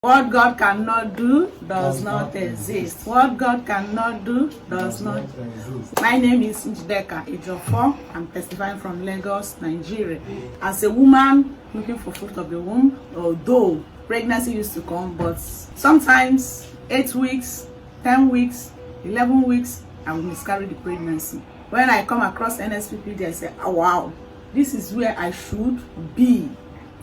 What God cannot do does not exist. What God cannot do does not exist. My name is Njideka Ejiofor. I'm testifying from Lagos, Nigeria. As a woman looking for fruit of the womb, although pregnancy used to come, but sometimes 8 weeks, 10 weeks, 11 weeks, I will miscarry the pregnancy. When I come across NSPPD, I say, oh, wow, this is where I should be.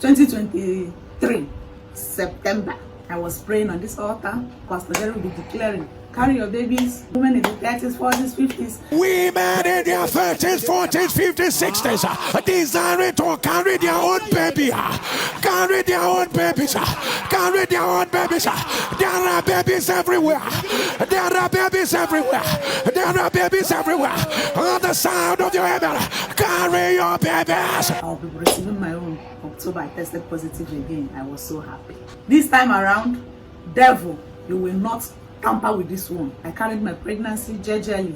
2023, September. I was praying on this altar. Pastor Jerry will be declaring, carry your babies, women in the 30s, 40s, 50s. Women in their 30s, 40s, 50s, 60s, desiring to carry their own baby, carry their own babies, carry their own babies. There are babies everywhere. There are babies everywhere. There are babies everywhere. On the sound of your head, carry your babies. I'll be receiving my own. October, I tested positive again. I was so happy. This time around, devil, you will not tamper with this one. I carried my pregnancy gingerly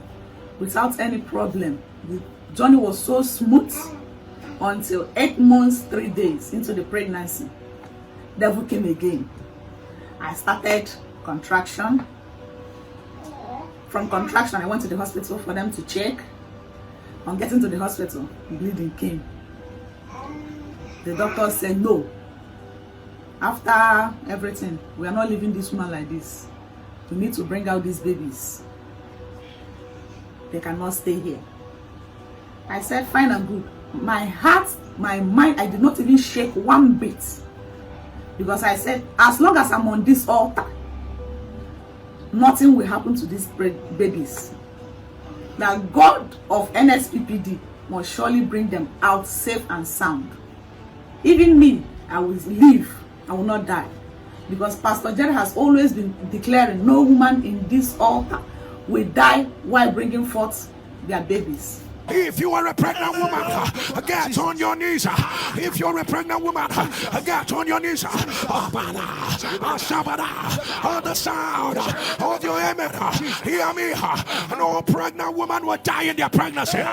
without any problem. The journey was so smooth until 8 months, 3 days into the pregnancy. Devil came again. I started contraction. From contraction, I went to the hospital for them to check. On getting to the hospital, bleeding came. The doctor said, no. After everything, we are not leaving this woman like this. We need to bring out these babies. They cannot stay here. I said, fine and good. My heart, my mind, I did not even shake one bit. Because I said, as long as I'm on this altar, nothing will happen to these babies. The God of NSPPD must surely bring them out safe and sound. Even me, I will live. I will not die. Because Pastor Jerry has always been declaring no woman in this altar will die while bringing forth their babies. If you are a pregnant woman, get on your knees. If you're a pregnant woman, get on your knees. On the sound of your amen, hear me. No pregnant woman will die in their pregnancy.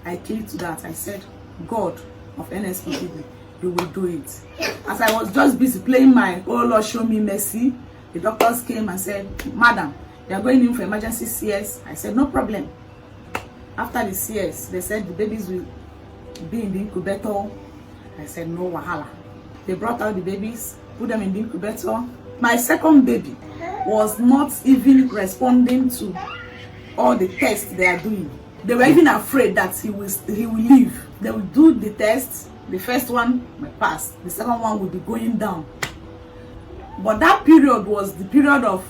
I clicked to that. I said, God of NSPPD, you will do it. As I was just busy playing my oh Lord show me mercy, the doctors came and said, madam, you are going in for emergency CS. I said, no problem. After the CS, they said the babies will be in the incubator. I said, no wahala. They brought out the babies, put them in the incubator. My second baby was not even responding to all the tests they are doing. They were even afraid that he will leave. They will do the tests. The first one will pass. The second one will be going down. But that period was the period of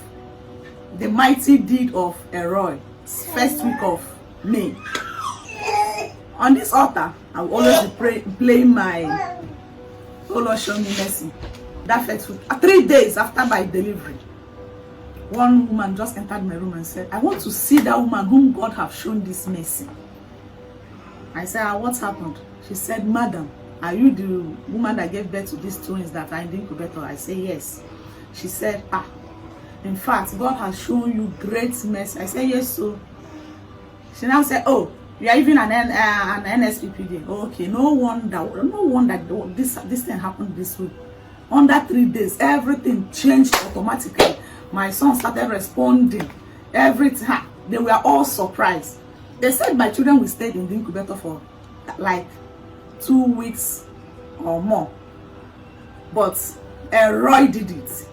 the mighty deed of Elroy. First week of May. On this altar, I will always be playing my oh Lord show me mercy. That first week, 3 days after my delivery, one woman just entered my room and said, I want to see that woman whom God have shown this mercy. I said, what happened? She said, madam, are you the woman that gave birth to these twins that are in the incubator? I said, yes. She said, in fact, God has shown you great mercy. I said, yes, so. She now said, oh, you are even an NSPPD. Okay, no wonder this thing happened this week. Under 3 days, everything changed automatically. My son started responding. Everything. They were all surprised. They said my children will stay in the incubator for like 2 weeks or more. But Elroy did it.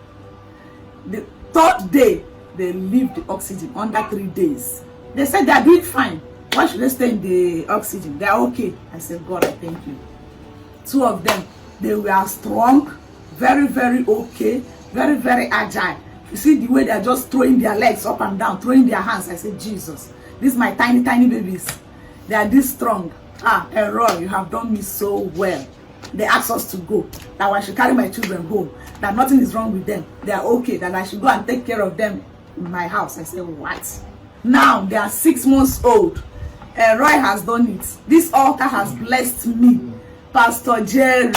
The 3rd day, they leave the oxygen under 3 days. They said they are doing fine. Why should they stay in the oxygen? They are okay. I said, God, I thank you. 2 of them, they were strong, very, very okay, very, very agile. You see the way they are just throwing their legs up and down, throwing their hands. I said, Jesus, these are my tiny, tiny babies. They are this strong. Elroy, you have done me so well. They asked us to go, that I should carry my children home, that nothing is wrong with them. They are okay, that I should go and take care of them in my house. I said, what? Now they are 6 months old. Elroy has done it. This altar has blessed me. Pastor Jerry,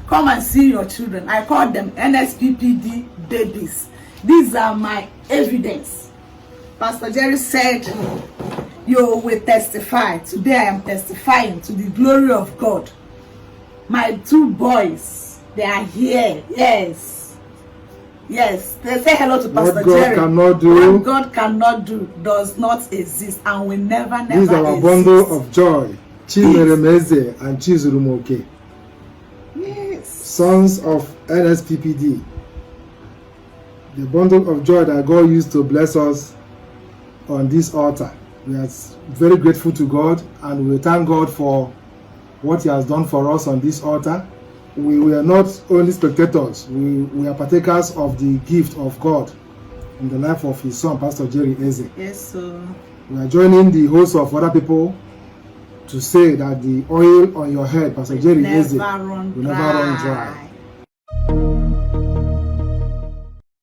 come and see your children. I call them NSPPD babies. These are my evidence. Pastor Jerry said, you will testify. Today I am testifying to the glory of God. My 2 boys They are here. Yes. Yes. They say hello to Pastor What God Jerry. cannot do. What God cannot do does not exist and will never This is our exist. bundle of joy. Chimeremeze and Chizurumoke. Yes. Sons of NSPPD. The bundle of joy that God used to bless us on this altar. We are very grateful to God, and we thank God for what He has done for us on this altar. We are not only spectators, we are partakers of the gift of God in the life of His son, Pastor Jerry Eze. Yes, sir. We are joining the host of other people to say that the oil on your head, Pastor Jerry Eze, will never run dry.